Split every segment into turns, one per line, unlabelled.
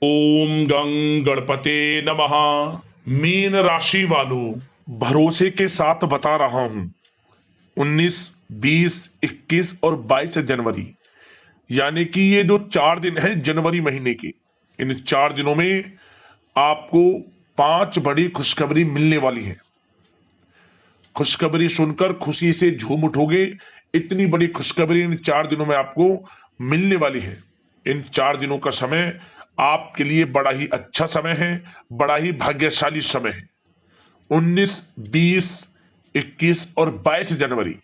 ओम गं गणपते नमः। मीन राशि वालों, भरोसे के साथ बता रहा हूं, 19, 20, 21 और 22 जनवरी, यानी कि ये जो 4 दिन है जनवरी महीने के, इन 4 दिनों में आपको 5 बड़ी खुशखबरी मिलने वाली है। खुशखबरी सुनकर खुशी से झूम उठोगे। इतनी बड़ी खुशखबरी इन 4 दिनों में आपको मिलने वाली है। इन 4 दिनों का समय आपके लिए बड़ा ही अच्छा समय है, बड़ा ही भाग्यशाली समय है। 19, 20, 21 और 22 जनवरी,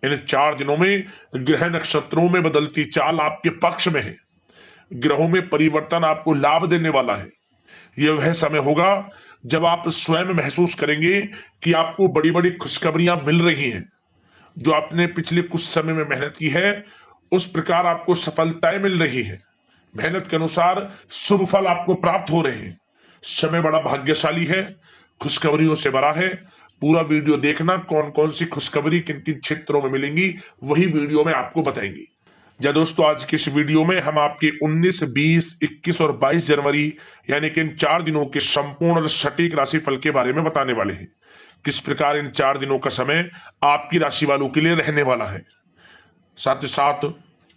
इन 4 दिनों में ग्रह नक्षत्रों में बदलती चाल आपके पक्ष में है। ग्रहों में परिवर्तन आपको लाभ देने वाला है। यह वह समय होगा जब आप स्वयं महसूस करेंगे कि आपको बड़ी बड़ी खुशखबरियां मिल रही हैं। जो आपने पिछले कुछ समय में मेहनत की है, उस प्रकार आपको सफलताएं मिल रही है। मेहनत के अनुसार शुभ फल आपको प्राप्त हो रहे हैं। समय बड़ा भाग्यशाली है, खुशखबरियों से भरा है। पूरा वीडियो देखना, कौन कौन सी खुशखबरी किन किन क्षेत्रों में मिलेंगी वही वीडियो में आपको बताएंगे। जी दोस्तों, आज की इस वीडियो में हम आपके 19, 20, 21 और 22 जनवरी यानी कि इन 4 दिनों के संपूर्ण और सटीक राशिफल के बारे में बताने वाले हैं। किस प्रकार इन 4 दिनों का समय आपकी राशि वालों के लिए रहने वाला है, साथ ही साथ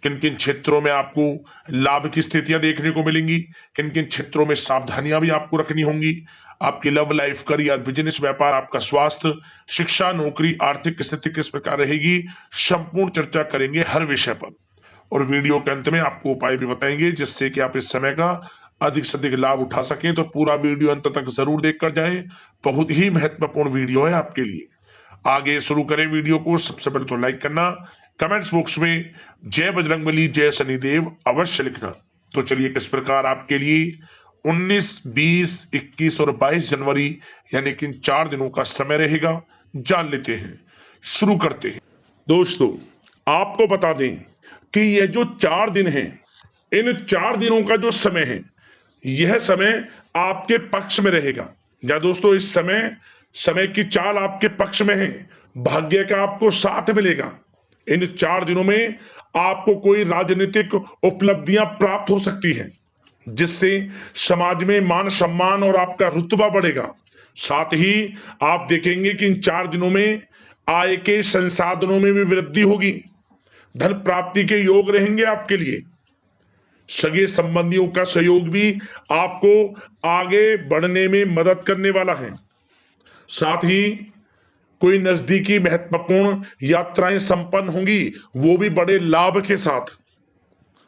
किन किन क्षेत्रों में आपको लाभ की स्थितियां देखने को मिलेंगी, किन किन क्षेत्रों में सावधानियां भी आपको रखनी होंगी। आपकी लव लाइफ, करियर, बिजनेस, व्यापार, आपका स्वास्थ्य, शिक्षा, नौकरी, आर्थिक स्थिति किस प्रकार रहेगी, संपूर्ण चर्चा करेंगे हर विषय पर। और वीडियो के अंत में आपको उपाय भी बताएंगे जिससे कि आप इस समय का अधिक से अधिक लाभ उठा सकें। तो पूरा वीडियो अंत तक जरूर देखकर जाएं, बहुत ही महत्वपूर्ण वीडियो है आपके लिए। आगे शुरू करें वीडियो को। सबसे पहले तो लाइक करना, कमेंट्स बॉक्स में जय बजरंगबली, जय शनिदेव अवश्य लिखना। तो चलिए, किस प्रकार आपके लिए 19, 20, 21 और 22 जनवरी यानी कि इन 4 दिनों का समय रहेगा, जान लेते हैं। शुरू करते हैं। दोस्तों, आपको बता दें कि यह जो 4 दिन हैं, इन 4 दिनों का जो समय है, यह समय आपके पक्ष में रहेगा। या दोस्तों, इस समय समय की चाल आपके पक्ष में है। भाग्य का आपको साथ मिलेगा। इन 4 दिनों में आपको कोई राजनीतिक उपलब्धियां प्राप्त हो सकती हैं, जिससे समाज में मान सम्मान और आपका रुतबा बढ़ेगा। साथ ही आप देखेंगे कि इन 4 दिनों में आय के संसाधनों में भी वृद्धि होगी। धन प्राप्ति के योग रहेंगे आपके लिए। सगे संबंधियों का सहयोग भी आपको आगे बढ़ने में मदद करने वाला है। साथ ही कोई नजदीकी महत्वपूर्ण यात्राएं संपन्न होंगी, वो भी बड़े लाभ के साथ।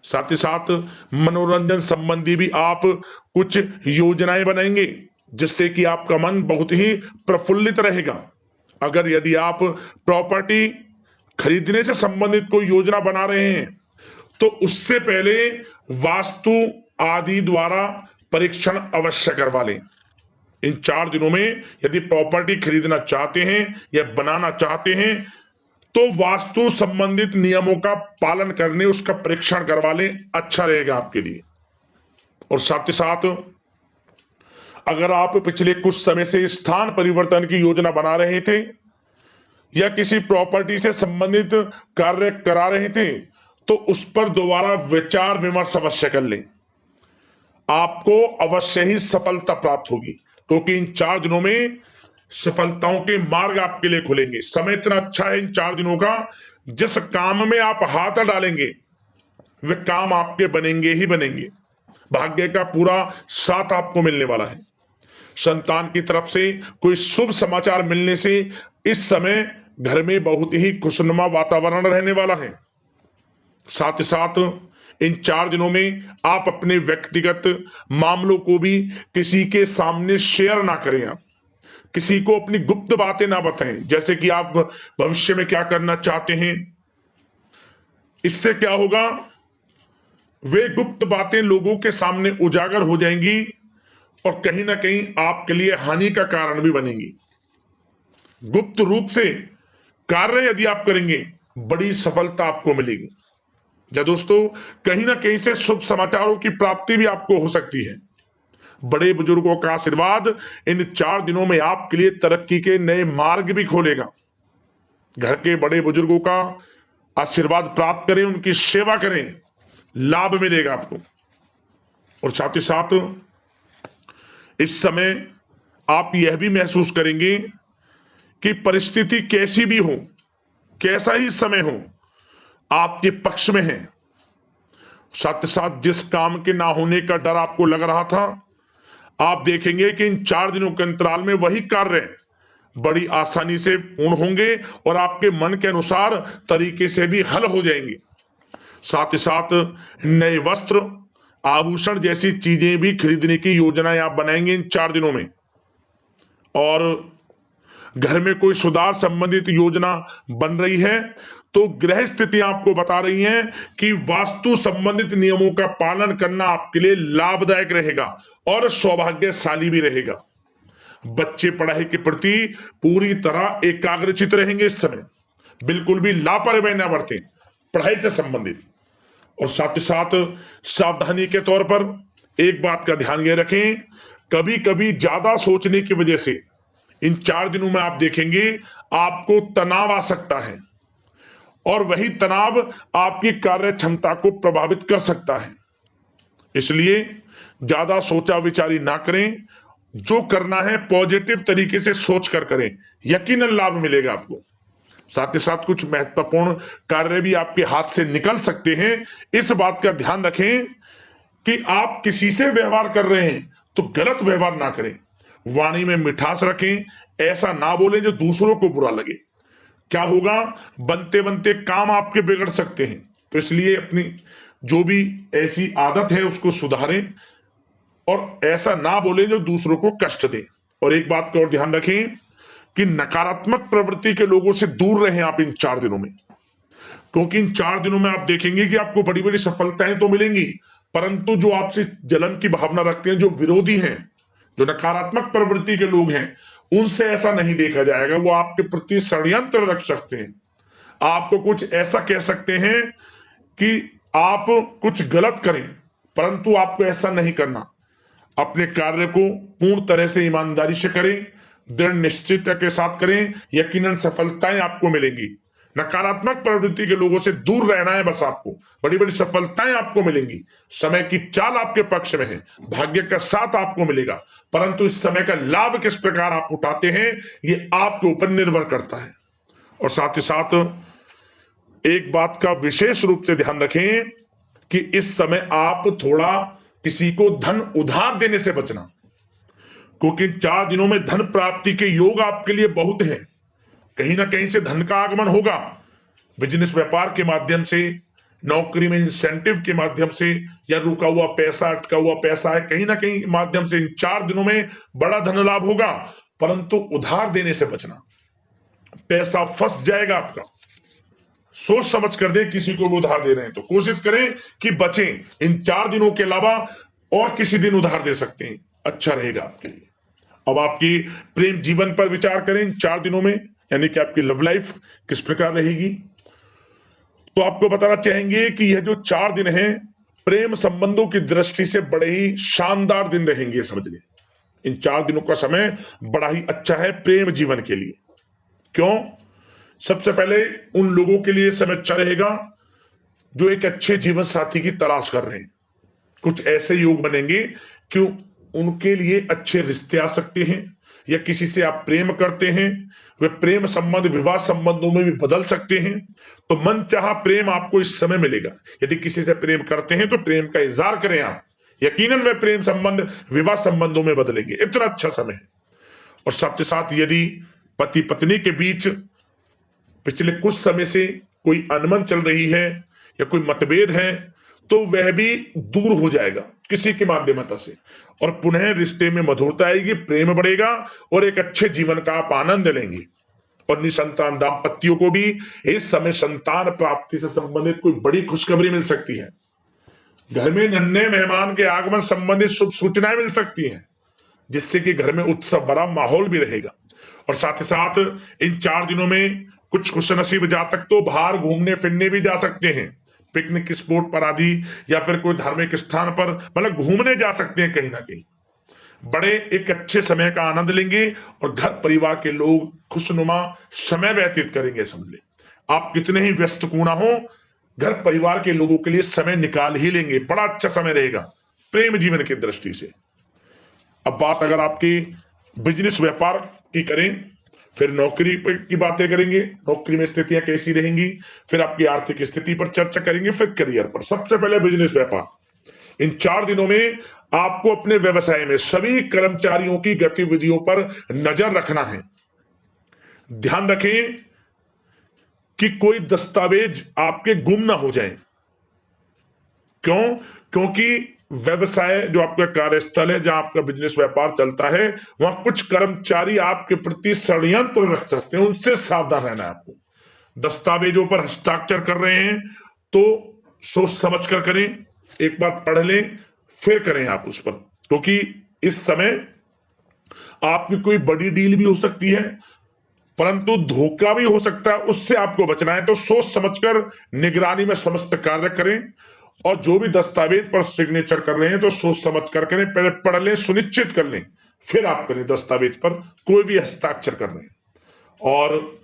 साथ ही साथ मनोरंजन संबंधी भी आप कुछ योजनाएं बनाएंगे, जिससे कि आपका मन बहुत ही प्रफुल्लित रहेगा। अगर यदि आप प्रॉपर्टी खरीदने से संबंधित कोई योजना बना रहे हैं, तो उससे पहले वास्तु आदि द्वारा परीक्षण अवश्य करवा लें। इन 4 दिनों में यदि प्रॉपर्टी खरीदना चाहते हैं या बनाना चाहते हैं, तो वास्तु संबंधित नियमों का पालन करने उसका परीक्षण करवा लें, अच्छा रहेगा आपके लिए। और साथ ही साथ अगर आप पिछले कुछ समय से स्थान परिवर्तन की योजना बना रहे थे या किसी प्रॉपर्टी से संबंधित कार्य करा रहे थे, तो उस पर दोबारा विचार विमर्श अवश्य कर लें। आपको अवश्य ही सफलता प्राप्त होगी, क्योंकि इन 4 दिनों में सफलताओं के मार्ग आपके लिए खुलेंगे। समय इतना अच्छा है इन 4 दिनों का, जिस काम में आप हाथ डालेंगे वे काम आपके बनेंगे ही बनेंगे। भाग्य का पूरा साथ आपको मिलने वाला है। संतान की तरफ से कोई शुभ समाचार मिलने से इस समय घर में बहुत ही खुशनुमा वातावरण रहने वाला है। साथ ही साथ इन 4 दिनों में आप अपने व्यक्तिगत मामलों को भी किसी के सामने शेयर ना करें। आप किसी को अपनी गुप्त बातें ना बताएं, जैसे कि आप भविष्य में क्या करना चाहते हैं। इससे क्या होगा, वे गुप्त बातें लोगों के सामने उजागर हो जाएंगी और कहीं ना कहीं आपके लिए हानि का कारण भी बनेंगी। गुप्त रूप से कार्य यदि आप करेंगे, बड़ी सफलता आपको मिलेगी। या दोस्तों, कहीं ना कहीं से शुभ समाचारों की प्राप्ति भी आपको हो सकती है। बड़े बुजुर्गों का आशीर्वाद इन 4 दिनों में आपके लिए तरक्की के नए मार्ग भी खोलेगा। घर के बड़े बुजुर्गों का आशीर्वाद प्राप्त करें, उनकी सेवा करें, लाभ मिलेगा आपको। और साथ ही साथ इस समय आप यह भी महसूस करेंगे कि परिस्थिति कैसी भी हो, कैसा ही समय हो, आपके पक्ष में है। साथ ही साथ जिस काम के ना होने का डर आपको लग रहा था, आप देखेंगे कि इन 4 दिनों के अंतराल में वही कार्य बड़ी आसानी से पूर्ण होंगे और आपके मन के अनुसार तरीके से भी हल हो जाएंगे। साथ ही साथ नए वस्त्र, आभूषण जैसी चीजें भी खरीदने की योजनाएं आप बनाएंगे इन 4 दिनों में। और घर में कोई सुधार संबंधित योजना बन रही है तो ग्रह स्थिति आपको बता रही है कि वास्तु संबंधित नियमों का पालन करना आपके लिए लाभदायक रहेगा और सौभाग्यशाली भी रहेगा। बच्चे पढ़ाई के प्रति पूरी तरह एकाग्रचित रहेंगे इस समय, बिल्कुल भी लापरवाही न बरतें पढ़ाई से संबंधित। और साथ ही साथ सावधानी के तौर पर एक बात का ध्यान ये रखें, कभी कभी ज्यादा सोचने की वजह से इन 4 दिनों में आप देखेंगे आपको तनाव आ सकता है और वही तनाव आपकी कार्य क्षमता को प्रभावित कर सकता है। इसलिए ज्यादा सोचा विचारी ना करें, जो करना है पॉजिटिव तरीके से सोच कर करें, यकीनन लाभ मिलेगा आपको। साथ ही साथ कुछ महत्वपूर्ण कार्य भी आपके हाथ से निकल सकते हैं। इस बात का ध्यान रखें कि आप किसी से व्यवहार कर रहे हैं तो गलत व्यवहार ना करें, वाणी में मिठास रखें, ऐसा ना बोलें जो दूसरों को बुरा लगे। क्या होगा, बनते बनते काम आपके बिगड़ सकते हैं। तो इसलिए अपनी जो भी ऐसी आदत है उसको सुधारें और ऐसा ना बोलें जो दूसरों को कष्ट दे। और एक बात का और ध्यान रखें कि नकारात्मक प्रवृत्ति के लोगों से दूर रहें आप इन 4 दिनों में, क्योंकि इन 4 दिनों में आप देखेंगे कि आपको बड़ी बड़ी सफलताएं तो मिलेंगी, परंतु जो आपसे जलन की भावना रखते हैं, जो विरोधी हैं, जो नकारात्मक प्रवृत्ति के लोग हैं, उनसे ऐसा नहीं देखा जाएगा। वो आपके प्रति षड्यंत्र रख सकते हैं, आपको कुछ ऐसा कह सकते हैं कि आप कुछ गलत करें, परंतु आपको ऐसा नहीं करना। अपने कार्य को पूर्ण तरह से ईमानदारी से करें, दृढ़ निश्चितता के साथ करें, यकीनन सफलताएं आपको मिलेंगी। नकारात्मक प्रवृत्ति के लोगों से दूर रहना है बस, आपको बड़ी बड़ी सफलताएं आपको मिलेंगी। समय की चाल आपके पक्ष में है, भाग्य का साथ आपको मिलेगा, परंतु इस समय का लाभ किस प्रकार आप उठाते हैं ये आपके ऊपर निर्भर करता है। और साथ ही साथ एक बात का विशेष रूप से ध्यान रखें कि इस समय आप थोड़ा किसी को धन उधार देने से बचना, क्योंकि 4 दिनों में धन प्राप्ति के योग आपके लिए बहुत हैं। कहीं ना कहीं से धन का आगमन होगा, बिजनेस व्यापार के माध्यम से, नौकरी में इंसेंटिव के माध्यम से, या रुका हुआ पैसा, अटका हुआ पैसा है, कहीं ना कहीं माध्यम से इन 4 दिनों में बड़ा धन लाभ होगा। परंतु उधार देने से बचना, पैसा फंस जाएगा आपका। सोच समझ कर दें, किसी को भी उधार दे रहे हैं तो कोशिश करें कि बचें। इन 4 दिनों के अलावा और किसी दिन उधार दे सकते हैं, अच्छा रहेगा आपके लिए। अब आपकी प्रेम जीवन पर विचार करें इन 4 दिनों में, यानी कि आपकी लव लाइफ किस प्रकार रहेगी। तो आपको बताना चाहेंगे कि यह जो 4 दिन हैं प्रेम संबंधों की दृष्टि से बड़े ही शानदार दिन रहेंगे, समझ लें। इन 4 दिनों का समय बड़ा ही अच्छा है प्रेम जीवन के लिए। क्यों? सबसे पहले उन लोगों के लिए समय अच्छा रहेगा जो एक अच्छे जीवन साथी की तलाश कर रहे हैं। कुछ ऐसे योग बनेंगे कि उनके लिए अच्छे रिश्ते आ सकते हैं, या किसी से आप प्रेम करते हैं, वे प्रेम संबंध विवाह संबंधों में भी बदल सकते हैं। तो मन चाहा प्रेम आपको इस समय मिलेगा। यदि किसी से प्रेम करते हैं तो प्रेम का इजहार करें आप, यकीनन वे प्रेम संबंध विवाह संबंधों में बदलेंगे। इतना अच्छा समय है। और साथ ही साथ यदि पति पत्नी के बीच पिछले कुछ समय से कोई अनबन चल रही है या कोई मतभेद है तो वह भी दूर हो जाएगा किसी के माध्यमता से, और पुनः रिश्ते में मधुरता आएगी, प्रेम बढ़ेगा और एक अच्छे जीवन का आप आनंद लेंगे। और निसंतान दाम्पत्यों को भी इस समय संतान प्राप्ति से संबंधित कोई बड़ी खुशखबरी मिल सकती है। घर में नन्हे मेहमान के आगमन संबंधित शुभ सूचनाएं मिल सकती हैं, जिससे कि घर में उत्सव भरा माहौल भी रहेगा। और साथ ही साथ इन 4 दिनों में कुछ खुशनसीब जातक तो बाहर घूमने फिरने भी जा सकते हैं, पिकनिक स्पॉट पर आदि, या फिर कोई धार्मिक स्थान पर, मतलब घूमने जा सकते हैं कहीं ना कहीं। बड़े एक अच्छे समय का आनंद लेंगे और घर परिवार के लोग खुशनुमा समय व्यतीत करेंगे। समझ ले, आप कितने ही व्यस्त क्यों ना हो, घर परिवार के लोगों के लिए समय निकाल ही लेंगे। बड़ा अच्छा समय रहेगा। प्रेम जीवन की दृष्टि से। अब बात अगर आपकी बिजनेस व्यापार की करें, फिर नौकरी की बातें करेंगे, नौकरी में स्थितियां कैसी रहेंगी, फिर आपकी आर्थिक स्थिति पर चर्चा करेंगे, फिर करियर पर। सबसे पहले बिजनेस व्यापार। इन 4 दिनों में आपको अपने व्यवसाय में सभी कर्मचारियों की गतिविधियों पर नजर रखना है। ध्यान रखें कि कोई दस्तावेज आपके गुम ना हो जाएं। क्यों? क्योंकि व्यवसाय जो आपका कार्यस्थल है, जहां आपका बिजनेस व्यापार चलता है, वहां कुछ कर्मचारी आपके प्रति षड्यंत्र रख सकते हैं, उनसे सावधान रहना है आपको। दस्तावेजों पर हस्ताक्षर कर रहे हैं तो सोच समझ कर करें, एक बार पढ़ लें फिर करें आप उस पर, क्योंकि इस समय आपकी कोई बड़ी डील भी हो सकती है, परंतु धोखा भी हो सकता है, उससे आपको बचना है। तो सोच समझकर निगरानी में समस्त कार्य करें, और जो भी दस्तावेज पर सिग्नेचर कर रहे हैं तो सोच समझ कर करें, पहले पढ़ लें, सुनिश्चित कर लें, फिर आप करें दस्तावेज पर कोई भी हस्ताक्षर कर रहे हैं। और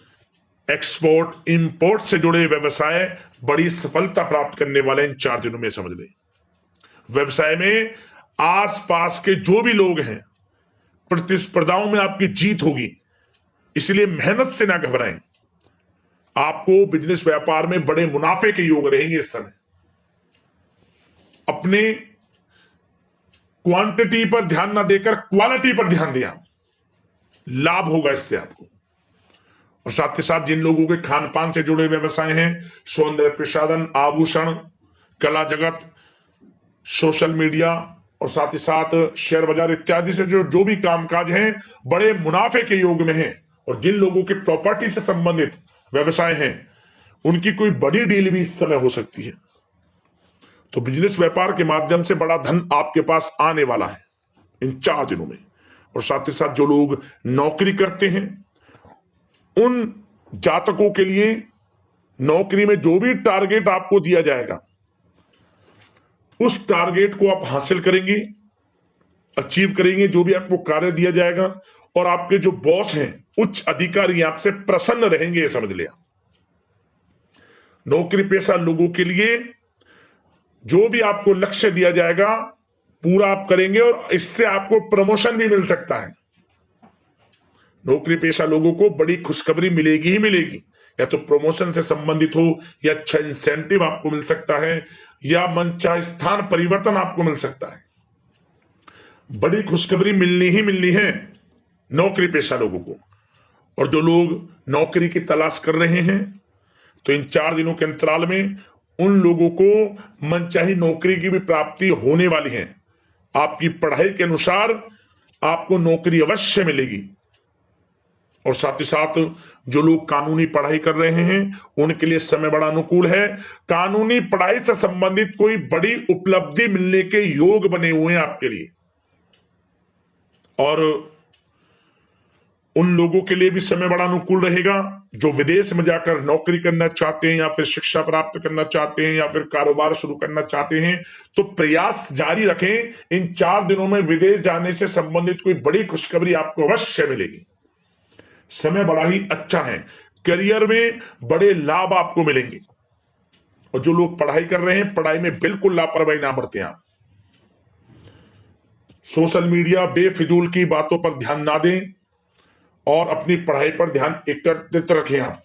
एक्सपोर्ट इंपोर्ट से जुड़े व्यवसाय बड़ी सफलता प्राप्त करने वाले इन 4 दिनों में, समझ लें। व्यवसाय में आसपास के जो भी लोग हैं, प्रतिस्पर्धाओं में आपकी जीत होगी, इसलिए मेहनत से ना घबराएं। आपको बिजनेस व्यापार में बड़े मुनाफे के योग रहेंगे इस समय। अपने क्वांटिटी पर ध्यान ना देकर क्वालिटी पर ध्यान दिया, लाभ होगा इससे आपको। और साथ ही साथ जिन लोगों के खान पान से जुड़े व्यवसाय हैं, सौंदर्य प्रसाधन, आभूषण, कला जगत, सोशल मीडिया और साथ ही साथ शेयर बाजार इत्यादि से जो भी कामकाज हैं, बड़े मुनाफे के योग में हैं। और जिन लोगों के प्रॉपर्टी से संबंधित व्यवसाय हैं, उनकी कोई बड़ी डील भी इस समय हो सकती है। तो बिजनेस व्यापार के माध्यम से बड़ा धन आपके पास आने वाला है इन 4 दिनों में। और साथ ही साथ जो लोग नौकरी करते हैं, उन जातकों के लिए नौकरी में जो भी टारगेट आपको दिया जाएगा, उस टारगेट को आप हासिल करेंगे, अचीव करेंगे, जो भी आपको कार्य दिया जाएगा। और आपके जो बॉस हैं, उच्च अधिकारी, आपसे प्रसन्न रहेंगे, ये समझ लिया। नौकरी पेशा लोगों के लिए जो भी आपको लक्ष्य दिया जाएगा, पूरा आप करेंगे, और इससे आपको प्रमोशन भी मिल सकता है। नौकरी पेशा लोगों को बड़ी खुशखबरी मिलेगी ही मिलेगी, या तो प्रमोशन से संबंधित हो, या अच्छा इंसेंटिव आपको मिल सकता है, या मनचाहे स्थान परिवर्तन आपको मिल सकता है। बड़ी खुशखबरी मिलनी ही मिलनी है नौकरी पेशा लोगों को। और जो लोग नौकरी की तलाश कर रहे हैं, तो इन 4 दिनों के अंतराल में उन लोगों को मनचाही नौकरी की भी प्राप्ति होने वाली है। आपकी पढ़ाई के अनुसार आपको नौकरी अवश्य मिलेगी। और साथ ही साथ जो लोग कानूनी पढ़ाई कर रहे हैं, उनके लिए समय बड़ा अनुकूल है। कानूनी पढ़ाई से संबंधित कोई बड़ी उपलब्धि मिलने के योग बने हुए हैं आपके लिए। और उन लोगों के लिए भी समय बड़ा अनुकूल रहेगा जो विदेश में जाकर नौकरी करना चाहते हैं, या फिर शिक्षा प्राप्त करना चाहते हैं, या फिर कारोबार शुरू करना चाहते हैं। तो प्रयास जारी रखें। इन 4 दिनों में विदेश जाने से संबंधित कोई बड़ी खुशखबरी आपको अवश्य मिलेगी। समय बड़ा ही अच्छा है। करियर में बड़े लाभ आपको मिलेंगे। और जो लोग पढ़ाई कर रहे हैं, पढ़ाई में बिल्कुल लापरवाही ना बरतें आप। सोशल मीडिया बेफिजूल की बातों पर ध्यान ना दें, और अपनी पढ़ाई पर ध्यान एकत्रित रखें आप।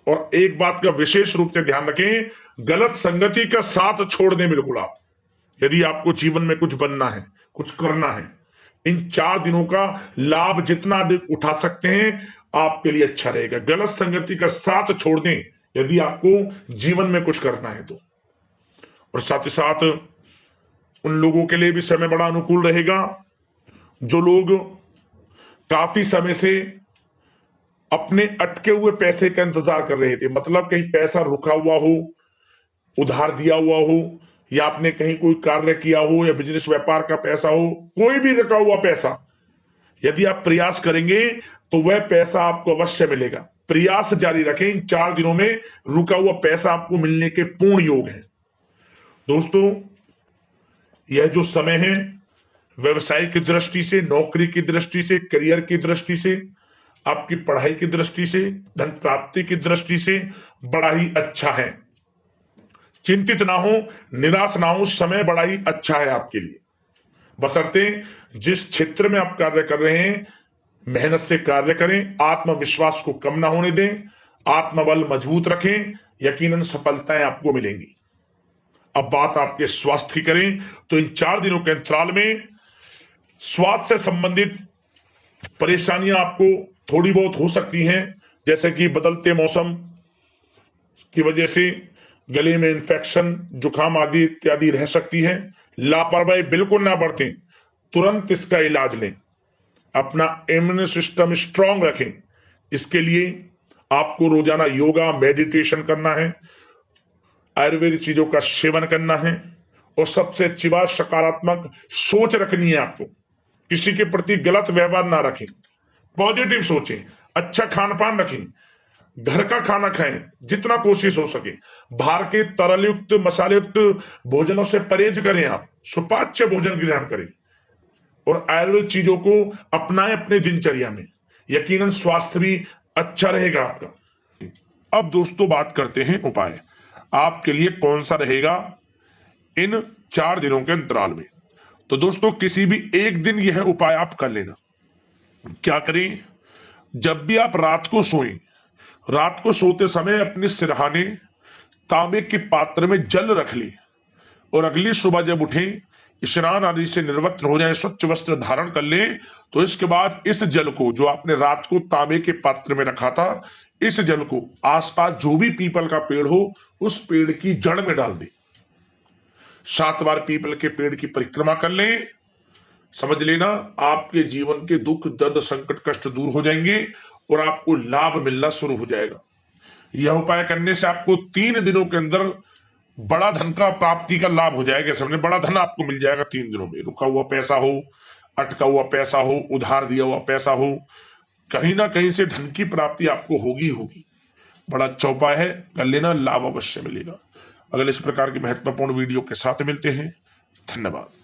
और एक बात का विशेष रूप से ध्यान रखें, गलत संगति का साथ छोड़ दें बिल्कुल आप, यदि आपको जीवन में कुछ बनना है, कुछ करना है। इन 4 दिनों का लाभ जितना अधिक उठा सकते हैं, आपके लिए अच्छा रहेगा। गलत संगति का साथ छोड़ दें यदि आपको जीवन में कुछ करना है तो। और साथ ही साथ उन लोगों के लिए भी समय बड़ा अनुकूल रहेगा जो लोग काफी समय से अपने अटके हुए पैसे का इंतजार कर रहे थे। मतलब कहीं पैसा रुका हुआ हो, उधार दिया हुआ हो, या आपने कहीं कोई कार्य किया हो, या बिजनेस व्यापार का पैसा हो, कोई भी रुका हुआ पैसा, यदि आप प्रयास करेंगे तो वह पैसा आपको अवश्य मिलेगा। प्रयास जारी रखें। इन 4 दिनों में रुका हुआ पैसा आपको मिलने के पूर्ण योग है। दोस्तों, यह जो समय है, व्यवसाय की दृष्टि से, नौकरी की दृष्टि से, करियर की दृष्टि से, आपकी पढ़ाई की दृष्टि से, धन प्राप्ति की दृष्टि से बड़ा ही अच्छा है। चिंतित ना हो, निराश ना हो, समय बड़ा ही अच्छा है आपके लिए। बशर्ते जिस क्षेत्र में आप कार्य कर रहे हैं मेहनत से कार्य करें, आत्मविश्वास को कम ना होने दें, आत्मबल मजबूत रखें, यकीनन सफलताएं आपको मिलेंगी। अब बात आपके स्वास्थ्य की करें तो इन 4 दिनों के अंतराल में स्वास्थ्य से संबंधित परेशानियां आपको थोड़ी बहुत हो सकती हैं, जैसे कि बदलते मौसम की वजह से गले में इंफेक्शन, जुकाम आदि इत्यादि रह सकती है। लापरवाही बिल्कुल ना बरतें, तुरंत इसका इलाज लें, अपना इम्यून सिस्टम स्ट्रांग रखें। इसके लिए आपको रोजाना योगा, मेडिटेशन करना है, आयुर्वेदिक चीजों का सेवन करना है, और सबसे अच्छी बात सकारात्मक सोच रखनी है आपको। किसी के प्रति गलत व्यवहार ना रखें, पॉजिटिव सोचें, अच्छा खान पान रखें, घर का खाना खाएं जितना कोशिश हो सके, बाहर के तरल युक्त मसाले युक्त भोजनों से परहेज करें, आप सुपाच्य भोजन ग्रहण करें और आयुर्वेद चीजों को अपनाएं अपने दिनचर्या में, यकीनन स्वास्थ्य भी अच्छा रहेगा आपका। अब दोस्तों बात करते हैं उपाय आपके लिए कौन सा रहेगा इन 4 दिनों के अंतराल में। तो दोस्तों किसी भी एक दिन यह उपाय आप कर लेना। क्या करें, जब भी आप रात को सोएं, रात को सोते समय अपने सिरहाने तांबे के पात्र में जल रख लें और अगली सुबह जब उठें, स्नान आदि से निर्वस्त्र हो जाए, स्वच्छ वस्त्र धारण कर लें, तो इसके बाद इस जल को जो आपने रात को तांबे के पात्र में रखा था, इस जल को आसपास जो भी पीपल का पेड़ हो उस पेड़ की जड़ में डाल दें। 7 बार पीपल के पेड़ की परिक्रमा कर लें। समझ लेना आपके जीवन के दुख, दर्द, संकट, कष्ट दूर हो जाएंगे और आपको लाभ मिलना शुरू हो जाएगा। यह उपाय करने से आपको 3 दिनों के अंदर बड़ा धन का प्राप्ति का लाभ हो जाएगा। समझे, बड़ा धन आपको मिल जाएगा 3 दिनों में। रुका हुआ पैसा हो, अटका हुआ पैसा हो, उधार दिया हुआ पैसा हो, कहीं ना कहीं से धन की प्राप्ति आपको होगी होगी। बड़ा अच्छा उपाय है, कर लेना, लाभ अवश्य मिलेगा। अगले इस प्रकार की महत्वपूर्ण वीडियो के साथ मिलते हैं। धन्यवाद।